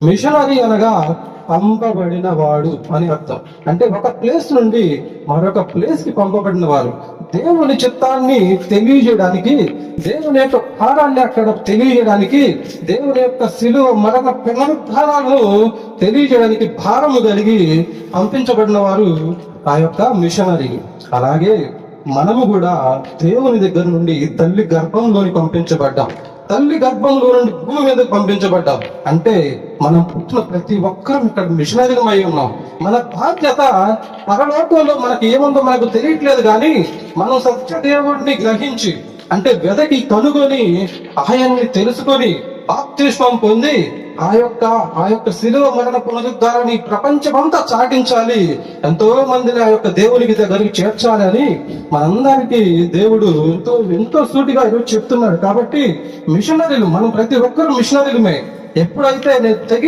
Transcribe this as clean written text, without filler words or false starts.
Machinery అనగా పంపబడిన వాడు అని అర్థం. అంటే ఒక ప్లేస్ నుండి మరొక ప్లేస్ కి పంపబడిన వారు. దేవుని చిత్తాన్ని తెలియజేయడానికి, దేవుని యొక్క భారాన్ని అక్కడ తెలియజేయడానికి, దేవుని యొక్క శిలువ మరణ పునరుద్ధారాలను తెలియజేయడానికి భారము కలిగి పంపించబడిన వారు ఆ యొక్క మిషనరీ. అలాగే మనము కూడా దేవుని దగ్గర నుండి తల్లి గర్భంలోని పంపించబడ్డాం. తల్లి గర్భంలో నుండి భూమి మీదకి పంపించబడ్డాం. అంటే మనం పుట్టిన ప్రతి ఒక్కరం ఇక్కడ మిషనరీలమై ఉన్నాం. మన బాధ్యత పరలోకంలో మనకి ఏముందో మనకు తెలియట్లేదు, కానీ మనం సత్యదేవుడిని గ్రహించి, అంటే వెదకి కనుగొని ఆయన్ని తెలుసుకొని బాప్తిస్మం పొంది ఆ యొక్క శిలువ మరణ పునరుద్ధారాన్ని ప్రపంచమంతా చాటించాలి, ఎంతో మందిని ఆ యొక్క దేవునికి దగ్గరికి చేర్చాలి అని మనందరికీ దేవుడు ఎంతో సూటిగా ఈరోజు చెప్తున్నాడు. కాబట్టి మిషనరీలు మనం ప్రతి ఒక్కరు మిషనరీలమే. ఎప్పుడైతే నేను